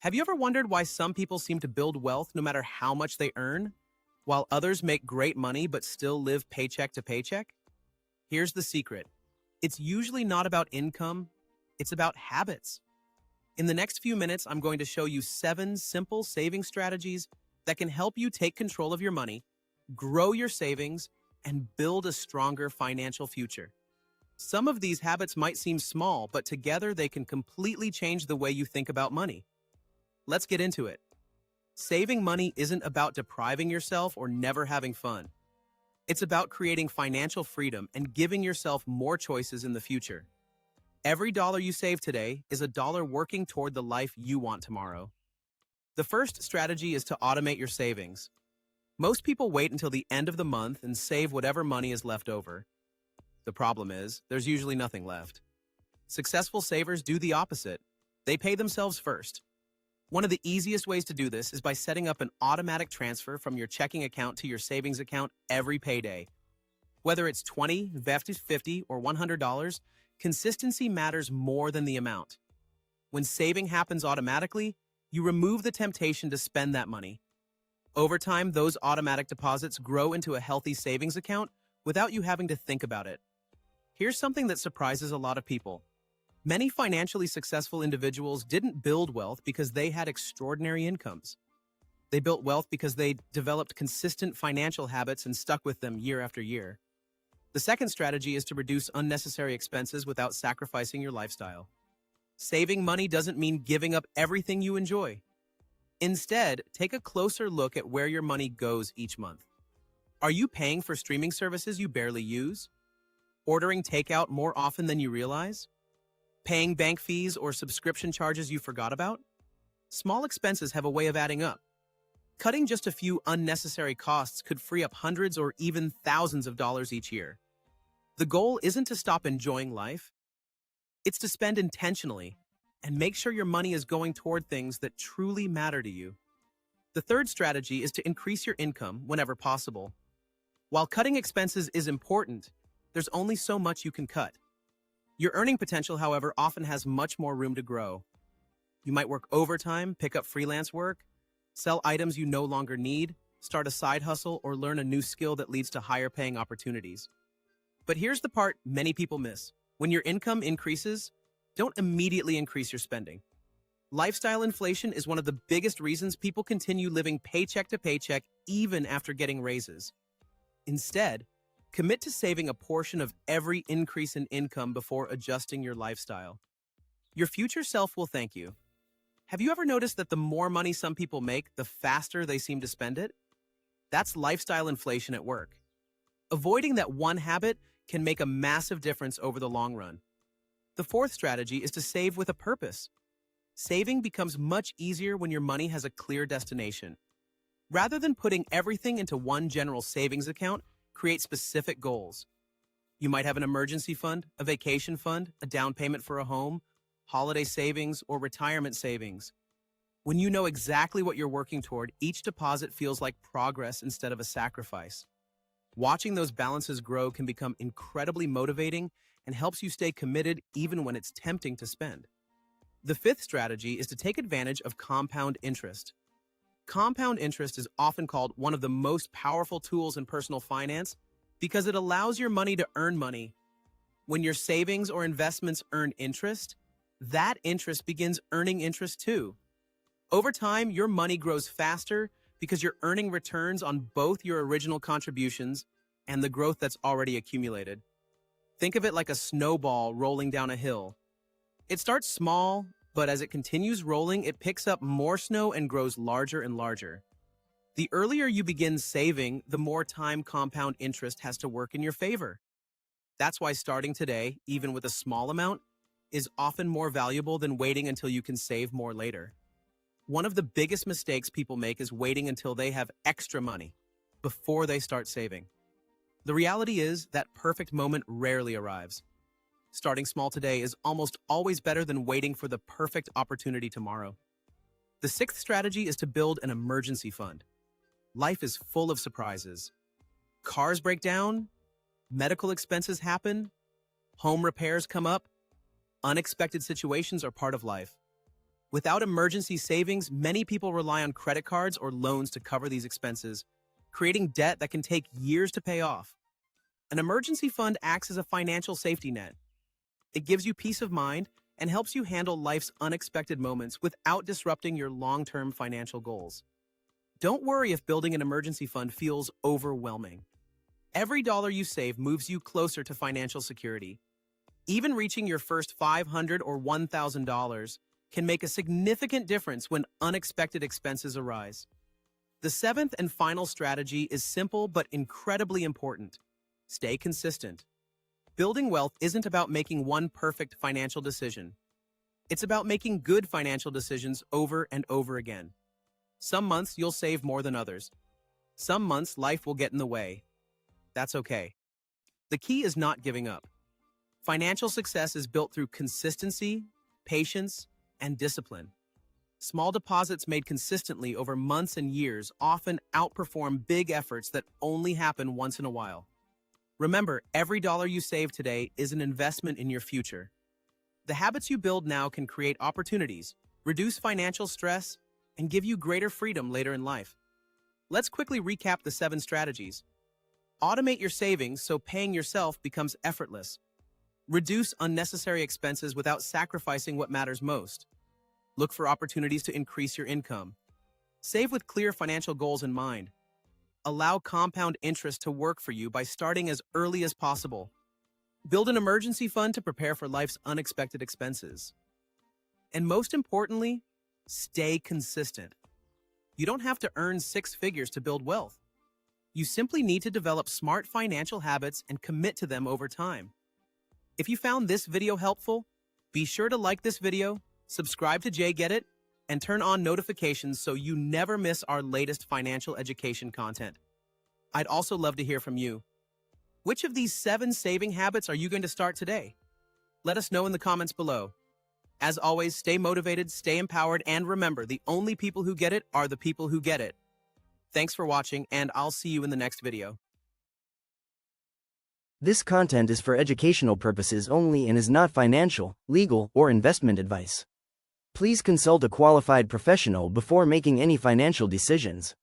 Have you ever wondered why some people seem to build wealth no matter how much they earn, while others make great money but still live paycheck to paycheck? Here's the secret. It's usually not about income, it's about habits. In the next few minutes, I'm going to show you 7 simple saving strategies that can help you take control of your money, grow your savings, and build a stronger financial future. Some of these habits might seem small, but together they can completely change the way you think about money. Let's get into it. Saving money isn't about depriving yourself or never having fun. It's about creating financial freedom and giving yourself more choices in the future. Every dollar you save today is a dollar working toward the life you want tomorrow. The first strategy is to automate your savings. Most people wait until the end of the month and save whatever money is left over. The problem is, there's usually nothing left. Successful savers do the opposite. They pay themselves first. One of the easiest ways to do this is by setting up an automatic transfer from your checking account to your savings account every payday. Whether it's $20, $50, or $100, consistency matters more than the amount. When saving happens automatically, you remove the temptation to spend that money. Over time, those automatic deposits grow into a healthy savings account without you having to think about it. Here's something that surprises a lot of people. Many financially successful individuals didn't build wealth because they had extraordinary incomes. They built wealth because they developed consistent financial habits and stuck with them year after year. The second strategy is to reduce unnecessary expenses without sacrificing your lifestyle. Saving money doesn't mean giving up everything you enjoy. Instead, take a closer look at where your money goes each month. Are you paying for streaming services you barely use? Ordering takeout more often than you realize? Paying bank fees or subscription charges you forgot about? Small expenses have a way of adding up. Cutting just a few unnecessary costs could free up hundreds or even thousands of dollars each year. The goal isn't to stop enjoying life. It's to spend intentionally and make sure your money is going toward things that truly matter to you. The third strategy is to increase your income whenever possible. While cutting expenses is important, there's only so much you can cut. Your earning potential, however, often has much more room to grow. You might work overtime, pick up freelance work, sell items you no longer need, start a side hustle, or learn a new skill that leads to higher paying opportunities. But here's the part many people miss. When your income increases, don't immediately increase your spending. Lifestyle inflation is one of the biggest reasons people continue living paycheck to paycheck even after getting raises. Instead, commit to saving a portion of every increase in income before adjusting your lifestyle. Your future self will thank you. Have you ever noticed that the more money some people make, the faster they seem to spend it? That's lifestyle inflation at work. Avoiding that one habit can make a massive difference over the long run. The fourth strategy is to save with a purpose. Saving becomes much easier when your money has a clear destination. Rather than putting everything into one general savings account, create specific goals. You might have an emergency fund, a vacation fund, a down payment for a home, holiday savings, or retirement savings. When you know exactly what you're working toward, each deposit feels like progress instead of a sacrifice. Watching those balances grow can become incredibly motivating and helps you stay committed even when it's tempting to spend. The fifth strategy is to take advantage of compound interest. Compound interest is often called one of the most powerful tools in personal finance because it allows your money to earn money. When your savings or investments earn interest, that interest begins earning interest too. Over time, your money grows faster because you're earning returns on both your original contributions and the growth that's already accumulated. Think of it like a snowball rolling down a hill. It starts small, but as it continues rolling, it picks up more snow and grows larger and larger. The earlier you begin saving, the more time compound interest has to work in your favor. That's why starting today, even with a small amount, is often more valuable than waiting until you can save more later. One of the biggest mistakes people make is waiting until they have extra money before they start saving. The reality is that perfect moment rarely arrives. Starting small today is almost always better than waiting for the perfect opportunity tomorrow. The sixth strategy is to build an emergency fund. Life is full of surprises. Cars break down, medical expenses happen, home repairs come up, unexpected situations are part of life. Without emergency savings, many people rely on credit cards or loans to cover these expenses, creating debt that can take years to pay off. An emergency fund acts as a financial safety net. It gives you peace of mind and helps you handle life's unexpected moments without disrupting your long-term financial goals. Don't worry if building an emergency fund feels overwhelming. Every dollar you save moves you closer to financial security. Even reaching your first $500 or $1,000 can make a significant difference when unexpected expenses arise. The seventh and final strategy is simple but incredibly important. Stay consistent. Building wealth isn't about making one perfect financial decision. It's about making good financial decisions over and over again. Some months you'll save more than others. Some months life will get in the way. That's okay. The key is not giving up. Financial success is built through consistency, patience, and discipline. Small deposits made consistently over months and years often outperform big efforts that only happen once in a while. Remember, every dollar you save today is an investment in your future. The habits you build now can create opportunities, reduce financial stress, and give you greater freedom later in life. Let's quickly recap the 7 strategies. Automate your savings so paying yourself becomes effortless. Reduce unnecessary expenses without sacrificing what matters most. Look for opportunities to increase your income. Save with clear financial goals in mind. Allow compound interest to work for you by starting as early as possible. Build an emergency fund to prepare for life's unexpected expenses. And most importantly, stay consistent. You don't have to earn 6 figures to build wealth. You simply need to develop smart financial habits and commit to them over time. If you found this video helpful, be sure to like this video, subscribe to Jay Get It, and turn on notifications so you never miss our latest financial education content. I'd also love to hear from you. Which of these 7 saving habits are you going to start today? Let us know in the comments below. As always, stay motivated, stay empowered, and remember, the only people who get it are the people who get it. Thanks for watching, and I'll see you in the next video. This content is for educational purposes only and is not financial, legal, or investment advice. Please consult a qualified professional before making any financial decisions.